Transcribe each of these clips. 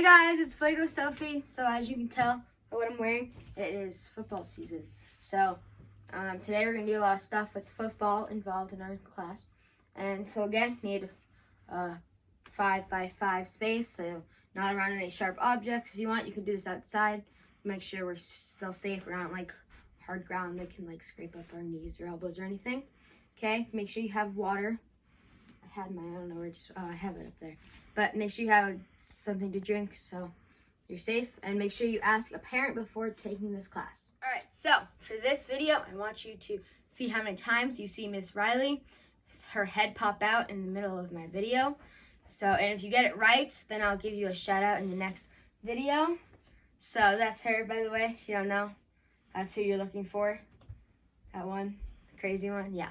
guys, it's Fuego Sophie. So as you can tell by what I'm wearing, it is football season. So today we're going to do a lot of stuff with football involved in our class. And so again, need a 5x5 space, so not around any sharp objects. If you want, you can do this outside. Make sure we're still safe. We're not like hard ground that can like scrape up our knees or elbows or anything. Okay, make sure you have water. I had mine, I don't know where, I have it up there. But make sure you have something to drink so you're safe. And make sure you ask a parent before taking this class. Alright, so for this video, I want you to see how many times you see Miss Riley, her head pop out in the middle of my video. So, and if you get it right, then I'll give you a shout out in the next video. So that's her, by the way, if you don't know. That's who you're looking for. That one, the crazy one, yeah.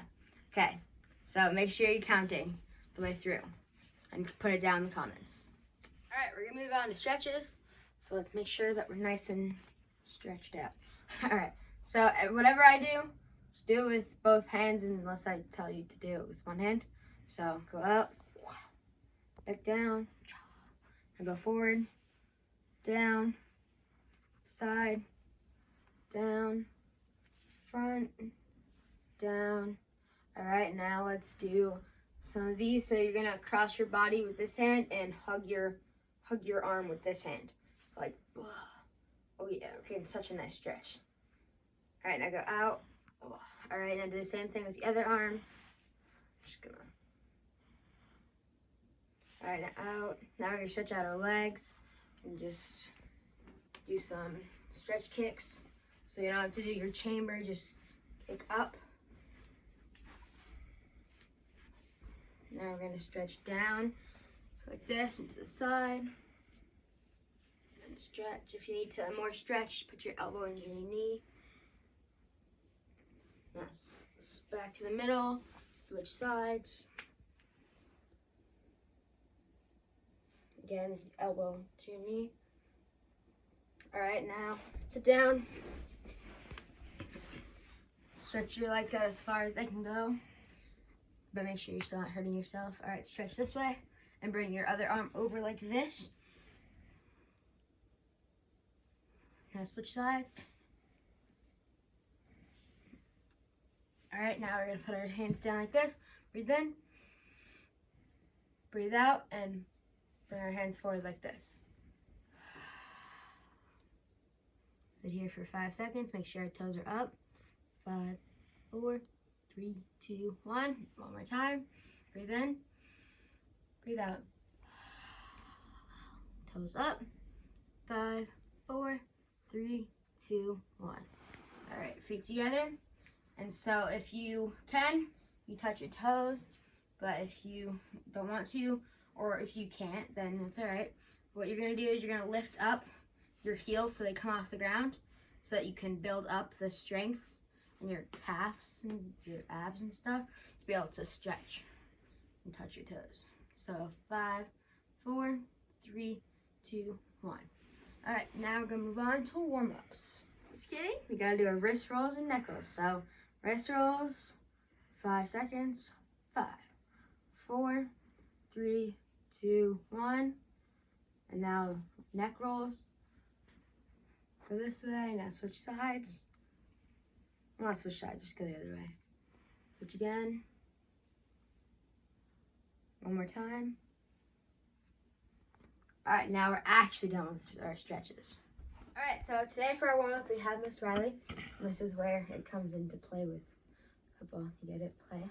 Okay, so make sure you're counting the way through and put it down in the comments. All right, we're gonna move on to stretches. So let's make sure that we're nice and stretched out. All right, so whatever I do, just do it with both hands unless I tell you to do it with one hand. So go up, back down, and go forward, down, side, down, front, down. All right, now let's do some of these. So you're gonna cross your body with this hand and hug your arm with this hand, like, oh yeah, okay, it's such a nice stretch. All right, now go out. All right, now do the same thing with the other arm. Just gonna. All right, now out. Now we're gonna stretch out our legs and just do some stretch kicks. So you don't have to do your chamber, just kick up. Now we're going to stretch down like this and to the side. And stretch. If you need to more stretch, put your elbow into your knee. Now back to the middle, switch sides. Again, elbow to your knee. All right, now sit down. Stretch your legs out as far as they can go. But make sure you're still not hurting yourself. All right, stretch this way and bring your other arm over like this. Now switch sides. All right, now we're gonna put our hands down like this. Breathe in, breathe out, and bring our hands forward like this. Sit here for 5 seconds. Make sure our toes are up. 5, 4, 3, 2, 1. One more time. Breathe in. Breathe out. Toes up. 5, 4, 3, 2, 1. All right, feet together. And so if you can, you touch your toes. But if you don't want to, or if you can't, then it's all right. What you're going to do is you're going to lift up your heels so they come off the ground so that you can build up the strength in your calves and your abs and stuff to be able to stretch and touch your toes. So 5, 4, 3, 2, 1. All right, now we're gonna move on to warm-ups. Just kidding. We gotta do our wrist rolls and neck rolls. So wrist rolls, 5 seconds. 5, 4, 3, 2, 1. And now neck rolls. Go this way. Now switch sides. Not switch sides, just go the other way. Switch again. One more time. All right, now we're actually done with our stretches. All right, so today for our warm-up, we have Miss Riley. And this is where it comes into play with football. You get it? Play.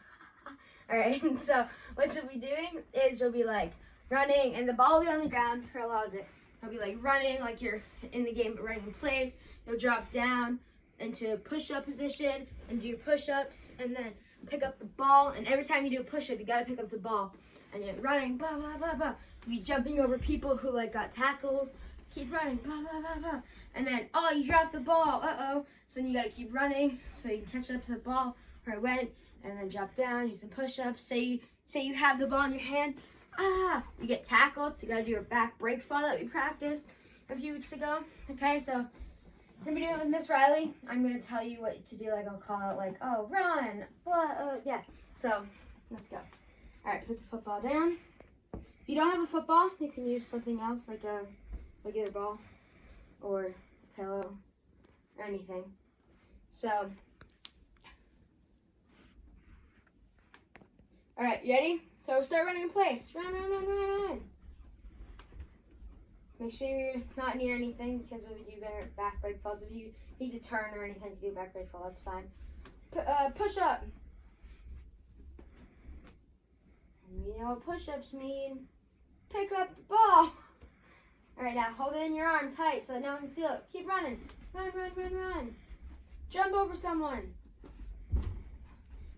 All right, and so what you'll be doing is you'll be like running, and the ball will be on the ground for a lot of it. You'll be like running like you're in the game, but running in place. You'll drop down into push-up position and do your push-ups, and then pick up the ball. And every time you do a push-up, you gotta pick up the ball. And you're running, blah, blah, blah, blah. You be jumping over people who like got tackled. Keep running, blah, blah, blah, blah. And then, oh, you dropped the ball, uh-oh. So then you gotta keep running so you can catch up to the ball where it went, and then drop down, do some push-ups. Say you have the ball in your hand, you get tackled, so you gotta do your back break fall that we practiced a few weeks ago. Okay, so we're gonna be doing it with Miss Riley. I'm gonna tell you what to do, like I'll call it like, oh, run, blah, yeah. So, let's go. All right, put the football down. If you don't have a football, you can use something else like a regular ball or a pillow or anything. So, all right, you ready? So start running in place. Run, run, run, run, run. Make sure you're not near anything because if you do back break falls, if you need to turn or anything to do back break fall, that's fine. Push up. And you know what push-ups mean. Pick up the ball. All right, now hold it in your arm tight so that no one can steal it. Keep running. Run, run, run, run. Jump over someone.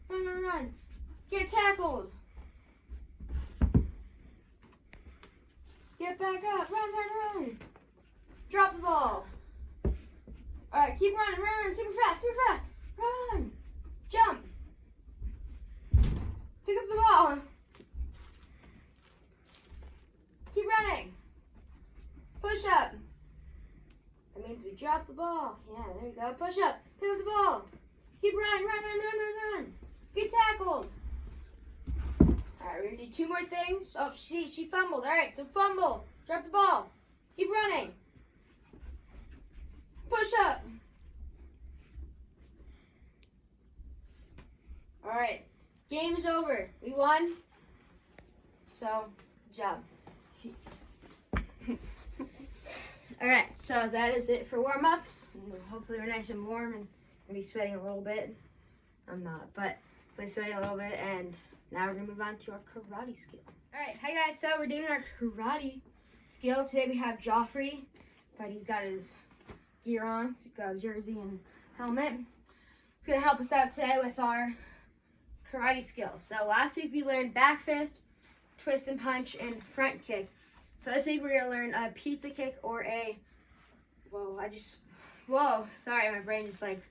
Run, run, run. Get tackled. Get back up. Run, run, run. Drop the ball. All right, keep running. Run, run. Super fast, super fast. Run. Jump. Pick up the ball. Keep running. Push up. That means we drop the ball. Yeah, there we go. Push up. Pick up the ball. Keep running. Run, run, run, run, run. Get tackled. All right, we're going to do 2 more things. Oh, she fumbled. All right, so fumble. Drop the ball. Keep running. Push up. All right, game's over. We won. So, good job. All right, so that is it for warm-ups. Hopefully we're nice and warm and maybe sweating a little bit. I'm not, but we're sweating a little bit, and now we're gonna move on to our karate skill. All right, hi guys, so we're doing our karate skill. Today we have Joffrey, but he's got his gear on, so he's got a jersey and helmet. He's gonna help us out today with our karate skills. So last week we learned back fist, twist and punch, and front kick. So this week we're gonna learn a pizza kick or a, sorry, my brain just like,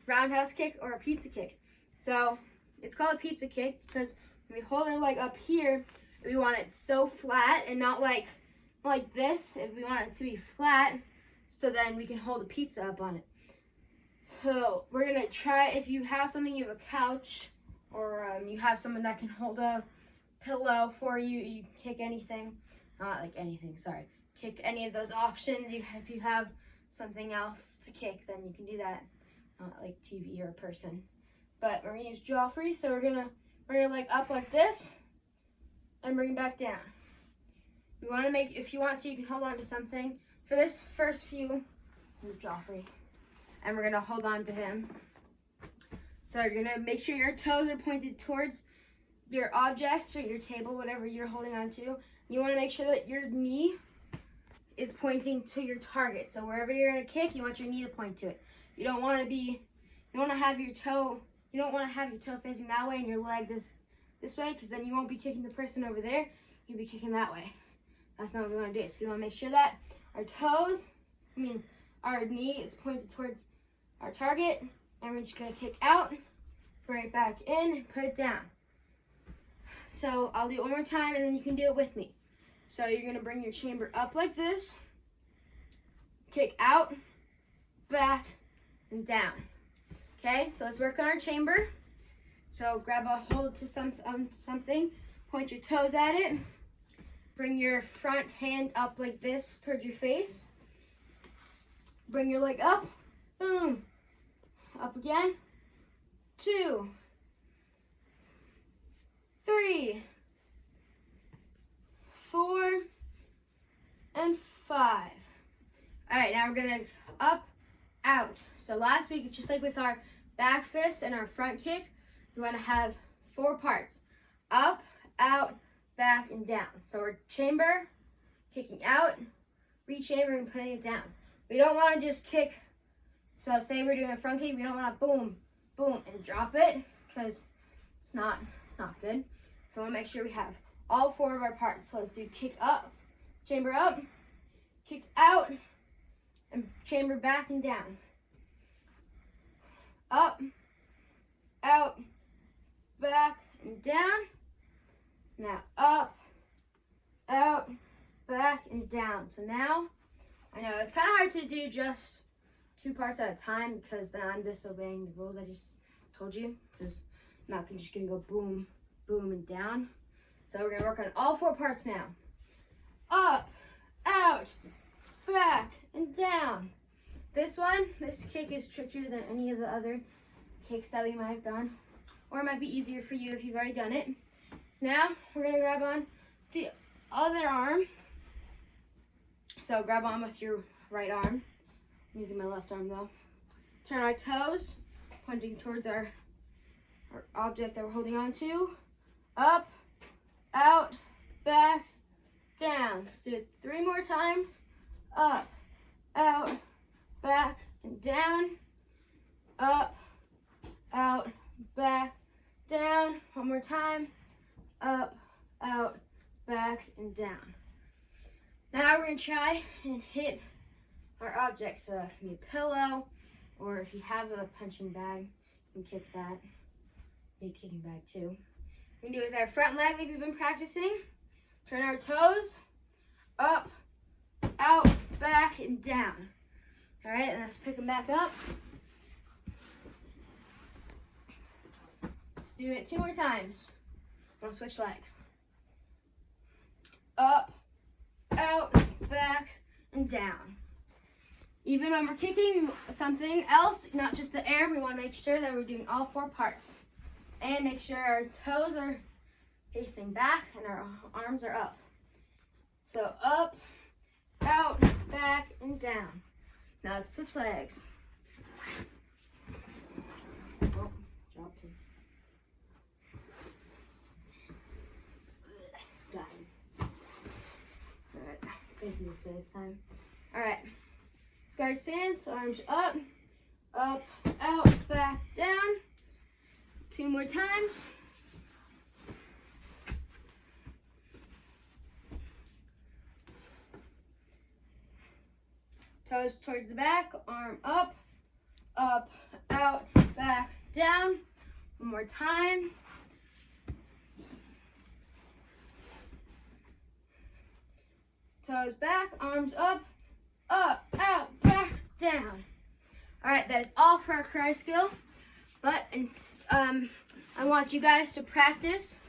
roundhouse kick or a pizza kick. So it's called a pizza kick because when we hold our leg up here, we want it so flat and not like this. If we want it to be flat, so then we can hold a pizza up on it. So we're gonna try, if you have something, you have a couch, or you have someone that can hold a pillow for you, you can kick anything. Not like anything, sorry. Kick any of those options. If you have something else to kick, then you can do that. Not like TV or a person. But we're gonna use Joffrey, so we're gonna bring your leg up like this and bring it back down. You wanna if you want to, you can hold on to something. For this first few, move Joffrey. And we're gonna hold on to him. So you're gonna make sure your toes are pointed towards your object or your table, whatever you're holding on to. You want to make sure that your knee is pointing to your target. So wherever you're going to kick, you want your knee to point to it. You don't want to have your toe facing that way and your leg this way, because then you won't be kicking the person over there. You'll be kicking that way. That's not what we want to do. So you want to make sure that our knee is pointed towards our target, and we're just going to kick out, bring it back in, put it down. So I'll do it one more time, and then you can do it with me. So you're going to bring your chamber up like this, kick out, back, and down. Okay, so let's work on our chamber. So grab a hold to something, point your toes at it, bring your front hand up like this towards your face, bring your leg up, boom, up again, 2, 3, 4, and 5. All right, now we're gonna up, out. So last week, just like with our back fist and our front kick, we wanna have 4 parts. Up, out, back, and down. So we're chamber, kicking out, re-chamber, and putting it down. We don't wanna just kick, so say we're doing a front kick, we don't wanna boom, boom, and drop it, because it's not good. So I wanna make sure we have all 4 of our parts. So let's do kick up, chamber up, kick out, and chamber back and down. Up, out, back, and down. Now up, out, back, and down. So now, I know it's kind of hard to do just 2 parts at a time because then I'm disobeying the rules I just told you, because I'm not just gonna go boom, boom, and down. So we're gonna work on all 4 parts now. Up, out, back, and down. This kick is trickier than any of the other kicks that we might have done, or it might be easier for you if you've already done it. So now we're gonna grab on the other arm. So grab on with your right arm. I'm using my left arm though. Turn our toes, pointing towards our object that we're holding on to. Up, out, back, down. Let's do it 3 more times. Up, out, back, and down. Up, out, back, down. One more time. Up, out, back, and down. Now we're going to try and hit our object. So that can be a pillow, or if you have a punching bag, you can kick that. Be a kicking bag too. We can do it with our front leg like we've been practicing. Turn our toes. Up, out, back, and down. All right, and let's pick them back up. Let's do it 2 more times. We'll switch legs. Up, out, back, and down. Even when we're kicking something else, not just the air, we want to make sure that we're doing all 4 parts. And make sure our toes are facing back and our arms are up. So up, out, back, and down. Now let's switch legs. Oh, dropped him. Got him. Alright, facing this way this time. Alright. Guard stance, arms up, up, out, back, down. 2 more times. Toes towards the back, arm up, out, back, down. 1 more time. Toes back, arms up, out, back, down. All right, that is all for our karate skill. But I want you guys to practice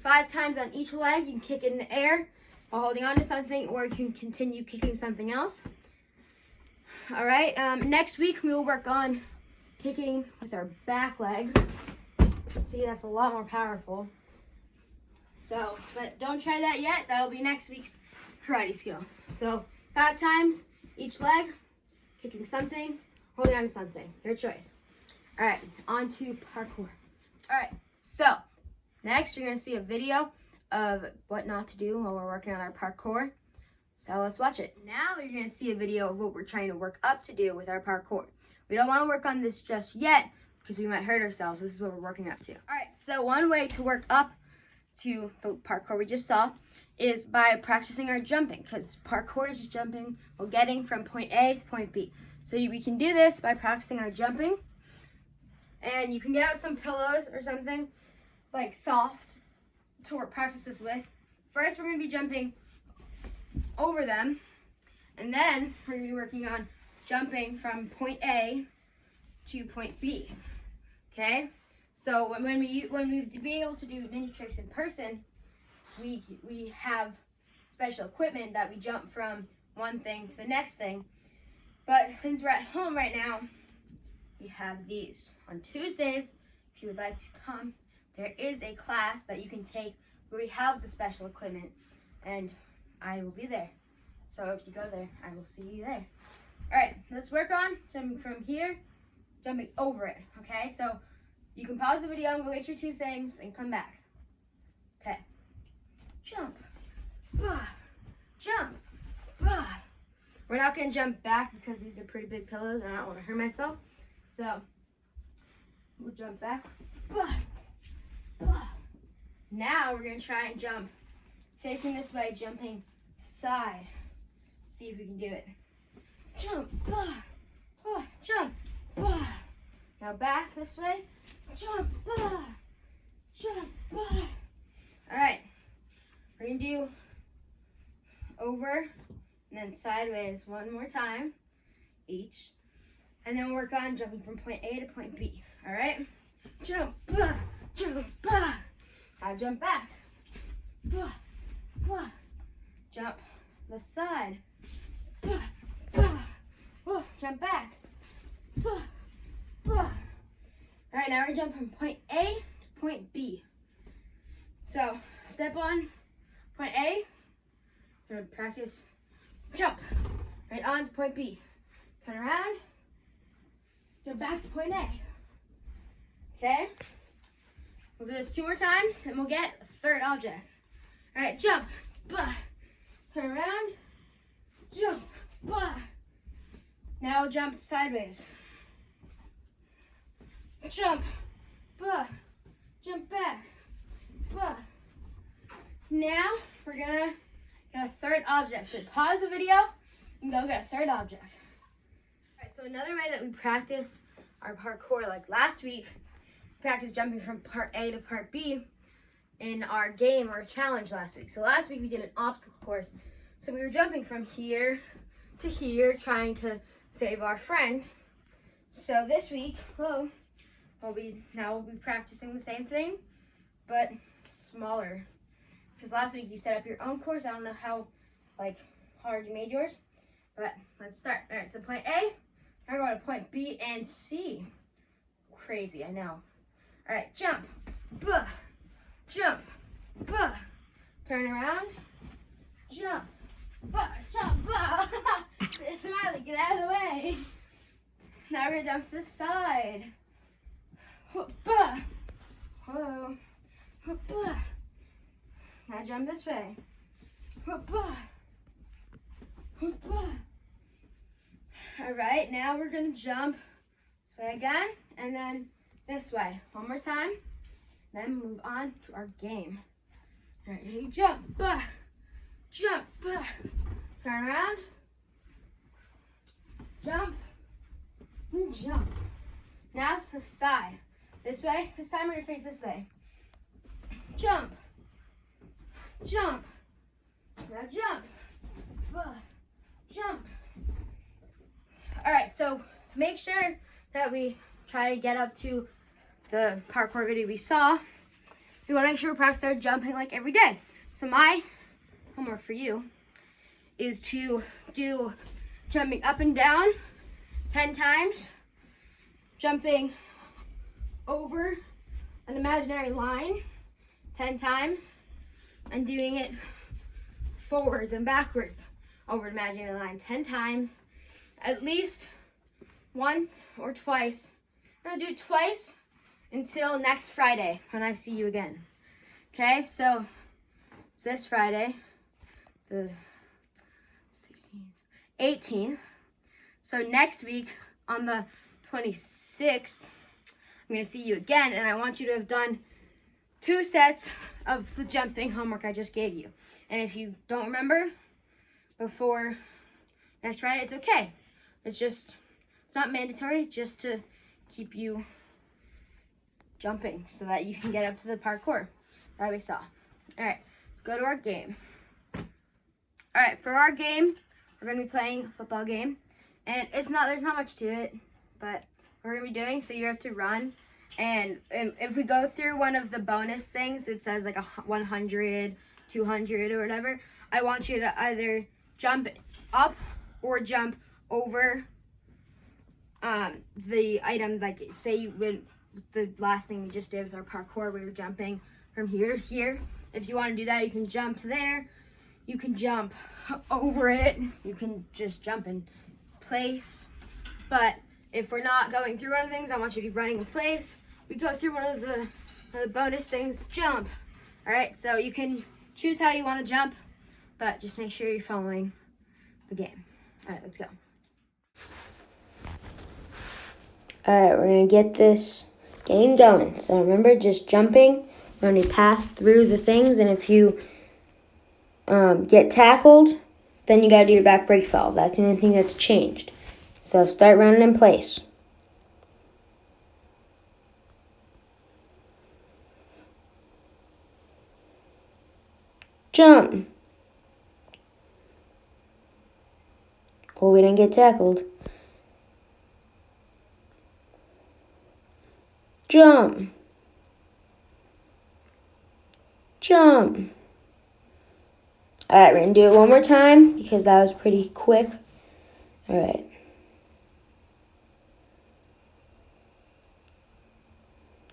5 times on each leg. You can kick it in the air while holding on to something, or you can continue kicking something else. All right, next week we will work on kicking with our back leg. See, that's a lot more powerful. So, but don't try that yet. That'll be next week's karate skill. So 5 times each leg, kicking something, holding on to something. Your choice. All right, on to parkour. All right, so next you're going to see a video of what not to do while we're working on our parkour. So let's watch it. Now you're going to see a video of what we're trying to work up to do with our parkour. We don't want to work on this just yet because we might hurt ourselves. This is what we're working up to. All right, so one way to work up to the parkour we just saw is by practicing our jumping, because parkour is just jumping while getting from point A to point B. So we can do this by practicing our jumping. And you can get out some pillows or something like soft to practice this with. First, we're going to be jumping over them, and then we're going to be working on jumping from point A to point B. Okay? So when we be able to do ninja tricks in person, we have special equipment that we jump from one thing to the next thing. But since we're at home right now, we have these. On Tuesdays, if you would like to come, there is a class that you can take where we have the special equipment, and I will be there. So if you go there, I will see you there. All right, let's work on jumping from here, jumping over it, okay? So you can pause the video and go get your 2 things and come back. Okay. Jump, jump, We're not going to jump back because these are pretty big pillows and I don't want to hurt myself. So we'll jump back. Now we're going to try and jump facing this way, jumping side. See if we can do it. Jump, jump, Now back this way. Jump, jump, All right. We're going to do over and then sideways 1 more time each. And then work on jumping from point A to point B. All right? Jump, jump, Now jump back. Jump the side. jump back. All right, now we're gonna jump from point A to point B. So step on point A, we're gonna practice jump right on to point B. Turn around, jump back to point A. Okay? We'll do this 2 more times and we'll get a third object. All right, jump, turn around, jump, now jump sideways. Jump, jump back, Now we're gonna get a third object. So pause the video and go get a third object. All right, so another way that we practiced our parkour, like last week, we practiced jumping from part A to part B in our game or challenge last week. So last week we did an obstacle course. So we were jumping from here to here, trying to save our friend. So this week, we'll be practicing the same thing, but smaller. Because last week you set up your own course. I don't know how hard you made yours, but let's start. All right, so point A, now we're going to point B and C. Crazy, I know. All right, jump, jump, turn around, jump, jump, Smiley, get out of the way. Now we're gonna jump to the side. Whoa. Now jump this way. All right, now we're gonna jump this way again, and then this way. One more time, then move on to our game. All right, ready? Jump, jump, turn around, jump, and jump. Now to the side. This way. This time we're gonna face this way. Jump, jump. Now jump, jump. All right, so to make sure that we try to get up to the parkour video we saw, we want to make sure we practice our jumping like every day. So my homework for you is to do jumping up and down 10 times, jumping over an imaginary line 10 times, and doing it forwards and backwards over an imaginary line 10 times, at least once or twice. I'm gonna do it twice until next Friday when I see you again. Okay, so it's this Friday, the 16th, 18th. So next week on the 26th, I'm gonna see you again, and I want you to have done 2 sets of the jumping homework I just gave you. And if you don't remember before next Friday, it's okay. It's not mandatory, it's just to keep you jumping so that you can get up to the parkour that we saw. All right, let's go to our game. All right, for our game, we're gonna be playing a football game. And there's not much to it, but we're gonna be doing, so you have to run. And if we go through one of the bonus things, it says like 100, 200 or whatever, I want you to either jump up or jump over the item. Like say the last thing we just did with our parkour, we were jumping from here to here. If you want to do that, you can jump to there. You can jump over it. You can just jump in place. But if we're not going through one of the things, I want you to be running in place. We go through one of the bonus things, jump. All right, so you can choose how you want to jump, but just make sure you're following the game. All right, let's go. All right, we're gonna get this game going. So remember, just jumping when you pass through the things, and if you get tackled, then you gotta do your back break fall. That's the only thing that's changed. So start running in place. Jump. Oh, we didn't get tackled. Jump. Jump. All right, we're gonna do it one more time because that was pretty quick. All right.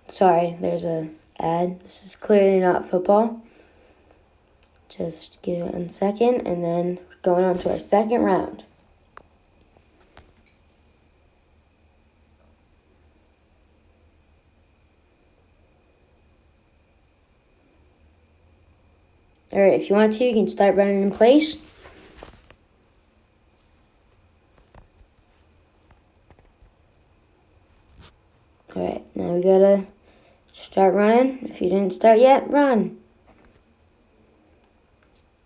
Sorry, there's a ad. This is clearly not football. Just give it 1 second, and then going on to our second round. All right, if you want to, you can start running in place. All right, now we gotta start running. If you didn't start yet, run.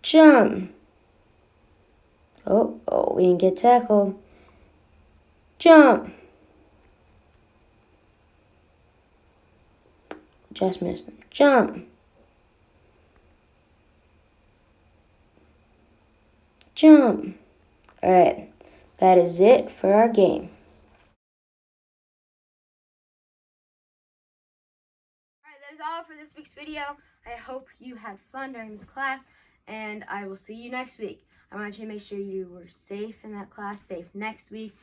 Jump. Oh, we didn't get tackled. Jump. Just missed them. Jump. Jump. All right, that is it for our game. All right, that is all for this week's video. I hope you had fun during this class, and I will see you next week. I want you to make sure you were safe in that class, safe next week.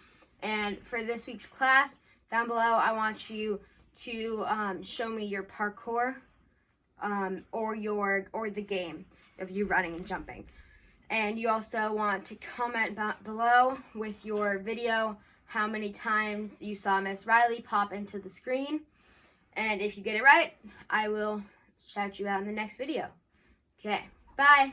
And for this week's class, down below, I want you to show me your parkour or the game of you running and jumping. And you also want to comment below with your video how many times you saw Miss Riley pop into the screen. And if you get it right, I will shout you out in the next video. Okay, bye.